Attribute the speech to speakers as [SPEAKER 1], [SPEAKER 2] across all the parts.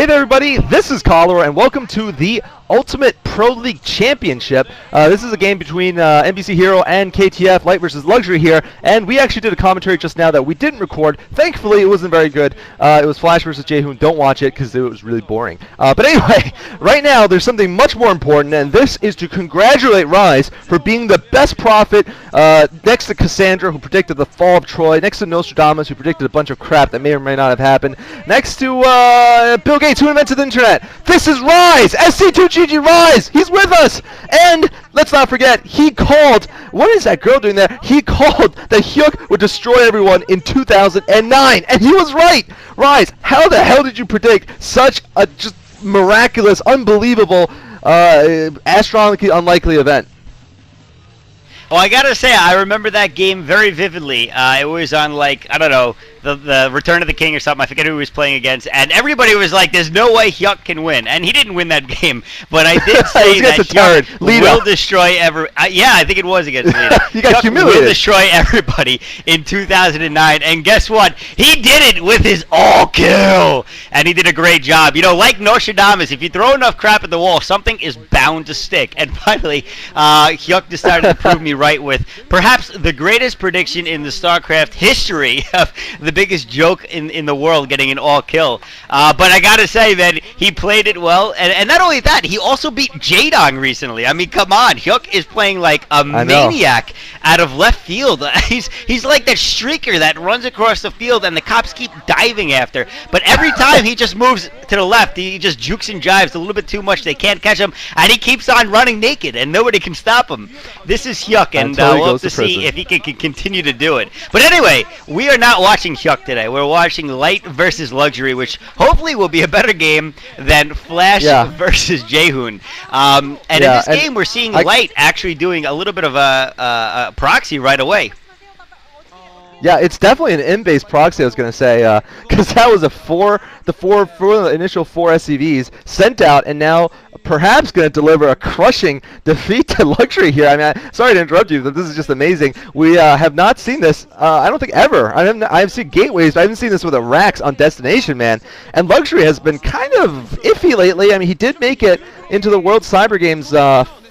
[SPEAKER 1] Hey there, everybody. This is Cholera, and welcome to the Ultimate Pro League Championship. This is a game between NBC Hero and KTF, Light versus Luxury here, and we actually did a commentary just now that we didn't record. Thankfully, it wasn't very good. It was Flash versus Jaehoon. Don't watch it because it was really boring. But anyway, right now there's something much more important, and this is to congratulate Rise for being the best prophet next to Cassandra, who predicted the fall of Troy, next to Nostradamus, who predicted a bunch of crap that may or may not have happened, next to Bill Gates, who invented the internet. This is Rise! SC2GG Rise! He's with us! And let's not forget, he called, what is that girl doing there? He called that Hyuk would destroy everyone in 2009, and he was right! Rise, how the hell did you predict such a just miraculous, unbelievable, astronomically unlikely event?
[SPEAKER 2] Well, I gotta say, I remember that game very vividly. It was on, like, I don't know, the Return of the King or something. I forget who he was playing against. And everybody was like, there's no way Hyuk can win. And he didn't win that game. But I did say that Hyuk will destroy yeah, I think it was against Lita.
[SPEAKER 1] You got humiliated.
[SPEAKER 2] Will destroy everybody in 2009. And guess what? He did it with his all-kill. And he did a great job. You know, like Nostradamus, if you throw enough crap at the wall, something is bound to stick. And finally, Hyuk decided to prove me right with perhaps the greatest prediction in the StarCraft history of the biggest joke in the world, getting an all-kill. But I gotta say that he played it well, and not only that, he also beat Jaedong recently. I mean, come on, Hyuk is playing like a maniac out of left field. He's like that streaker that runs across the field, and the cops keep diving after. But every time he just moves to the left, he just jukes and jives a little bit too much. They can't catch him, and he keeps on running naked, and nobody can stop him. This is Hyuk, and we'll have to see if he can continue to do it. But anyway, we are not watching Hyuk today. We're watching Light versus Luxury, which hopefully will be a better game than Flash versus Jaehoon. And in this game, we're seeing Light actually doing a little bit of a proxy right away.
[SPEAKER 1] Yeah, it's definitely an in-base proxy, I was going to say, because that was the initial four SCVs sent out, and now perhaps going to deliver a crushing defeat to Luxury here. I mean, sorry to interrupt you, but this is just amazing. We have not seen this, I don't think ever. I've seen Gateways, but I haven't seen this with a Rax on Destination, man. And Luxury has been kind of iffy lately. I mean, he did make it into the World Cyber Games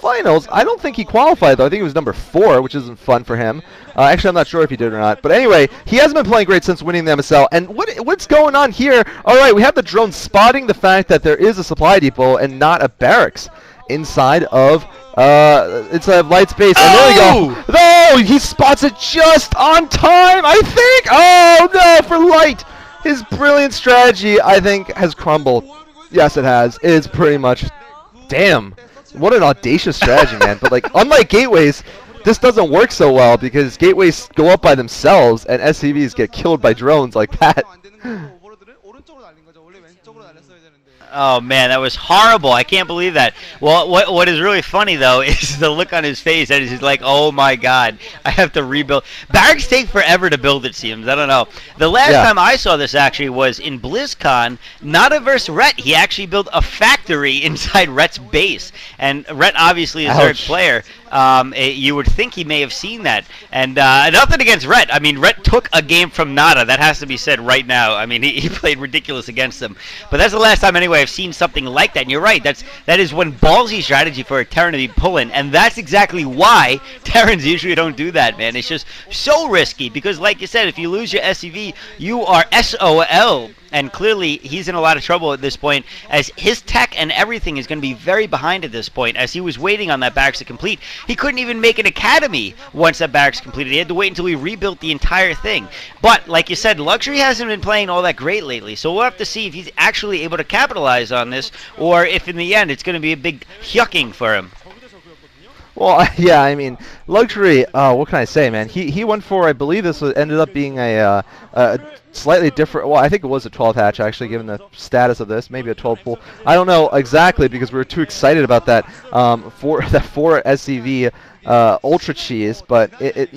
[SPEAKER 1] finals. I don't think he qualified, though. I think he was number 4, which isn't fun for him. Actually, I'm not sure if he did or not. But anyway, he hasn't been playing great since winning the MSL. And what's going on here? All right, we have the drone spotting the fact that there is a supply depot and not a barracks inside of Light's base. And there we go. Oh, he spots it just on time, I think. Oh, no, for Light. His brilliant strategy, I think, has crumbled. Yes, it has. It's pretty much... Damn. What an audacious strategy, man. But, like, unlike Gateways, this doesn't work so well because Gateways go up by themselves and SCVs get killed by drones like that.
[SPEAKER 2] Oh man, that was horrible. I can't believe that. Well, what is really funny though is the look on his face, and he's like, "Oh my God, I have to rebuild." Barracks take forever to build, it seems. I don't know. The last time I saw this actually was in BlizzCon, Nada versus Rhett. He actually built a factory inside Rhett's base, and Rhett obviously is third player. You would think he may have seen that. And nothing against Rhett. I mean, Rhett took a game from Nada. That has to be said right now. I mean, he played ridiculous against them. But that's the last time anyway I've seen something like that. And you're right. That is one ballsy strategy for a Terran to be pulling. And that's exactly why Terrans usually don't do that, man. It's just so risky. Because like you said, if you lose your SCV, you are SOL. And clearly, he's in a lot of trouble at this point, as his tech and everything is going to be very behind at this point, as he was waiting on that barracks to complete. He couldn't even make an academy once that barracks completed. He had to wait until he rebuilt the entire thing. But, like you said, Luxury hasn't been playing all that great lately, so we'll have to see if he's actually able to capitalize on this, or if in the end it's going to be a big hyucking for him.
[SPEAKER 1] Well, yeah, I mean, Luxury, what can I say, man? He went for, I believe this ended up being a slightly different, well, I think it was a 12 hatch, actually, given the status of this. Maybe a 12 pool. I don't know exactly, because we were too excited about that for SCV Ultra Cheese, but it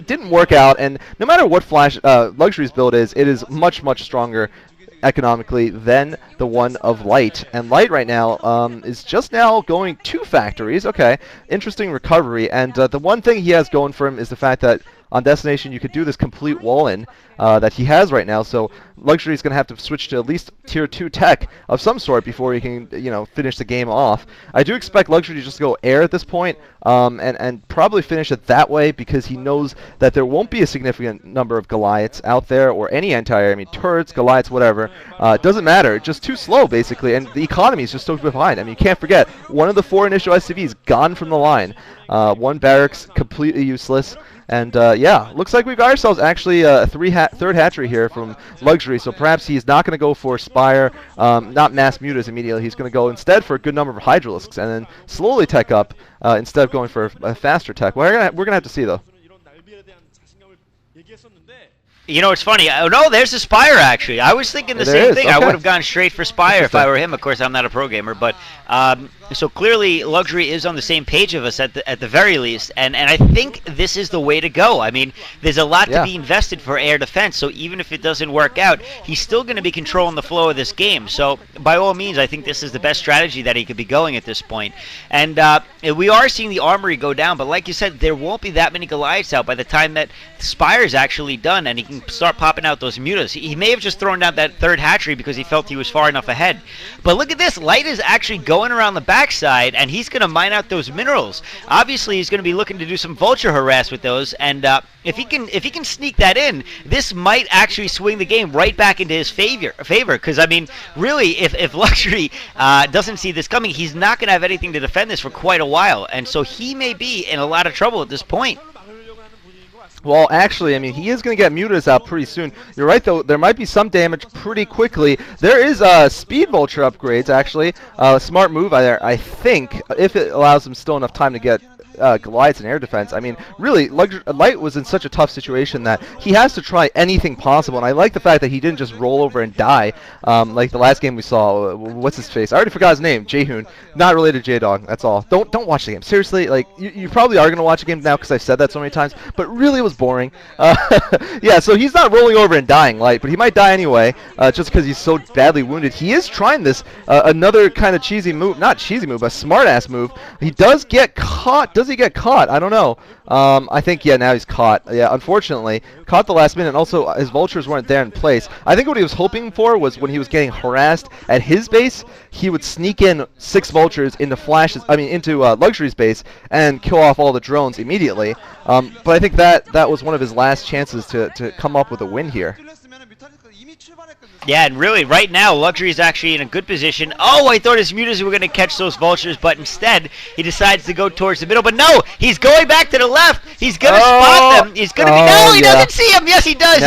[SPEAKER 1] didn't work out, and no matter what Flash Luxury's build is, it is much, much stronger economically than the one of Light. And Light right now is just now going 2 factories. Okay, interesting recovery. And the one thing he has going for him is the fact that on Destination, you could do this complete wall-in that he has right now. So Luxury is going to have to switch to at least tier 2 tech of some sort before he can, finish the game off. I do expect Luxury to just go air at this point, and probably finish it that way, because he knows that there won't be a significant number of Goliaths out there, or any anti-air. I mean, turrets, Goliaths, whatever. It doesn't matter. It's just too slow, basically, and the economy is just so behind. I mean, you can't forget, one of the 4 initial SCVs gone from the line. 1 barracks completely useless. And yeah, looks like we got ourselves actually a third hatchery here from Luxury. So perhaps he's not going to go for Spire, not mass mutas immediately. He's going to go instead for a good number of Hydralisks, and then slowly tech up instead of going for a faster tech. Well, we're gonna have to see though.
[SPEAKER 2] You know, it's funny. Oh, no, there's a Spire, actually. I was thinking the same thing. Okay. I would have gone straight for Spire if I were him. Of course, I'm not a pro gamer. But so clearly, Luxury is on the same page of us at the very least. And I think this is the way to go. I mean, there's a lot to be invested for air defense. So even if it doesn't work out, he's still going to be controlling the flow of this game. So by all means, I think this is the best strategy that he could be going at this point. And we are seeing the armory go down. But like you said, there won't be that many Goliaths out by the time that Spire is actually done, and he can start popping out those mutas. He may have just thrown down that third hatchery because he felt he was far enough ahead. But look at this. Light is actually going around the backside, and he's going to mine out those minerals. Obviously, he's going to be looking to do some vulture harass with those, and if he can sneak that in, this might actually swing the game right back into his favor. Because, I mean, really, if Luxury doesn't see this coming, he's not going to have anything to defend this for quite a while. And so he may be in a lot of trouble at this point.
[SPEAKER 1] Well, actually, I mean, he is going to get mutas out pretty soon. You're right, though. There might be some damage pretty quickly. There is speed vulture upgrades, actually. Smart move there, I think, if it allows him still enough time to get Goliaths and air defense. I mean, really, Light was in such a tough situation that he has to try anything possible, and I like the fact that he didn't just roll over and die like the last game we saw. What's his face? I already forgot his name. Jaehoon. Not related to J-Dog. That's all. Don't watch the game. Seriously, like, you probably are going to watch the game now because I've said that so many times, but really it was boring. Yeah, so he's not rolling over and dying, Light, but he might die anyway just because he's so badly wounded. He is trying this, another kind of cheesy move. Not cheesy move, a smart-ass move. He does get caught. Does he get caught? I don't know. I think, yeah, now he's caught. Yeah, unfortunately. Caught the last minute, and also his vultures weren't there in place. I think what he was hoping for was when he was getting harassed at his base, he would sneak in 6 vultures into into Luxury's base and kill off all the drones immediately. But I think that was one of his last chances to come up with a win here.
[SPEAKER 2] Yeah, and really, right now, Luxury is actually in a good position. Oh, I thought his mutas were going to catch those vultures, but instead, he decides to go towards the middle. But no, he's going back to the left. He's going to spot them. He's going to be... No, he doesn't see him. Yes, he does.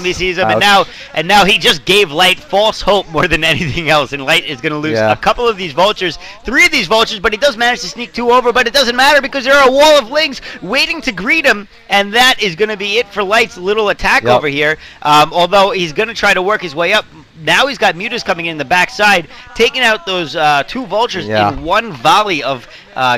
[SPEAKER 2] He sees him. And now he just gave Light false hope more than anything else. And Light is going to lose a couple of these vultures, 3 of these vultures, but he does manage to sneak 2 over. But it doesn't matter because there are a wall of lings waiting to greet him. And that is going to be it for Light's little attack over here. Although he's going to try to work his way up. Now he's got mutas coming in the backside, taking out those 2 vultures in one volley of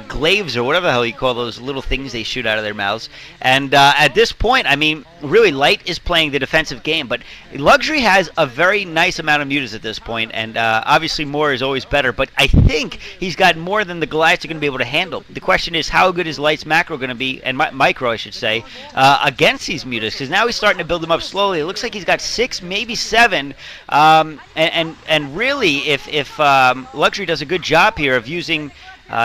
[SPEAKER 2] glaives, or whatever the hell you call those little things they shoot out of their mouths. And at this point, I mean, really, Light is playing the defensive game, but Luxury has a very nice amount of mutas at this point, and obviously more is always better, but I think he's got more than the Goliaths are going to be able to handle. The question is, how good is Light's macro going to be, and micro, I should say, against these mutas, because now he's starting to build them up slowly. It looks like he's got 6, maybe 7, and really, if Luxury does a good job here of using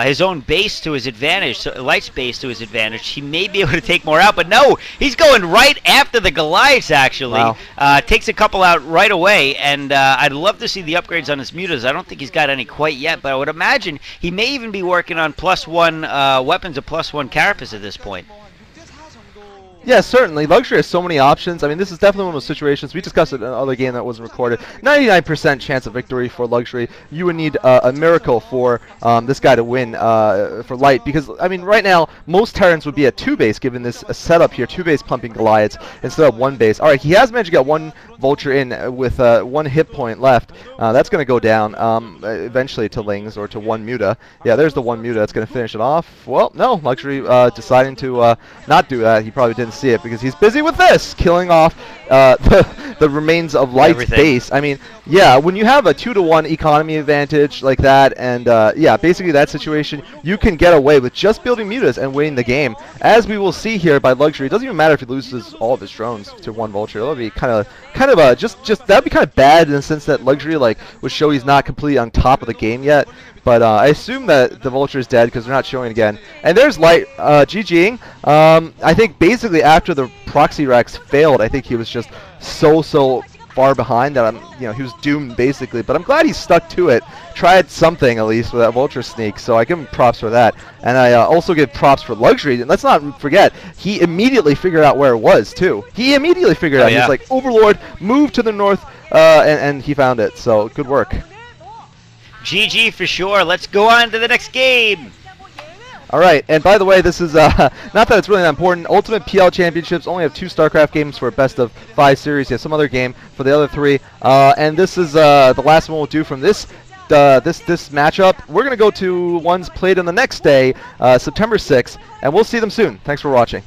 [SPEAKER 2] his own base to his advantage, so Light's base to his advantage, he may be able to take more out, but no, he's going right after the Goliaths, actually. Wow. Takes a couple out right away, and I'd love to see the upgrades on his mutas. I don't think he's got any quite yet, but I would imagine he may even be working on +1 weapons or +1 carapace at this point.
[SPEAKER 1] Yeah, certainly. Luxury has so many options. I mean, this is definitely one of those situations. We discussed it in another game that wasn't recorded. 99% chance of victory for Luxury. You would need a miracle for this guy to win for Light. Because, I mean, right now, most Terrans would be at 2 base, given this setup here. 2 base pumping Goliaths instead of 1 base. Alright, he has managed to get 1 Vulture in with 1 hit point left. That's going to go down eventually to Lings or to 1 Muta. Yeah, there's the 1 Muta that's going to finish it off. Well, no, Luxury deciding to not do that. He probably didn't see it because he's busy with this, killing off the the remains of Light's
[SPEAKER 2] Everything.
[SPEAKER 1] base. I mean, yeah, when you have a 2-to-1 economy advantage like that, and yeah, basically that situation, you can get away with just building mutas and winning the game. As we will see here by Luxury, it doesn't even matter if he loses all of his drones to one Vulture. That'll be kind of just that'd be kind of bad in the sense that Luxury would show he's not completely on top of the game yet. But I assume that the Vulture is dead because they're not showing it again. And there's Light GGing. I think basically after the Proxy Rex failed, I think he was just so far behind that he was doomed basically. But I'm glad he stuck to it, tried something at least with that Vulture sneak. So I give him props for that, and I also give props for Luxury. And let's not forget, he immediately figured out where it was too. He immediately figured out.
[SPEAKER 2] Yeah.
[SPEAKER 1] He's like, Overlord, move to the north, and he found it. So good work.
[SPEAKER 2] GG for sure. Let's go on to the next game.
[SPEAKER 1] All right, and by the way, this is not that it's really that important. Ultimate PL Championships only have 2 StarCraft games for a best-of-5 series. You have some other game for the other 3, and this is the last one we'll do from this matchup. We're gonna go to ones played on the next day, September 6th, and we'll see them soon. Thanks for watching.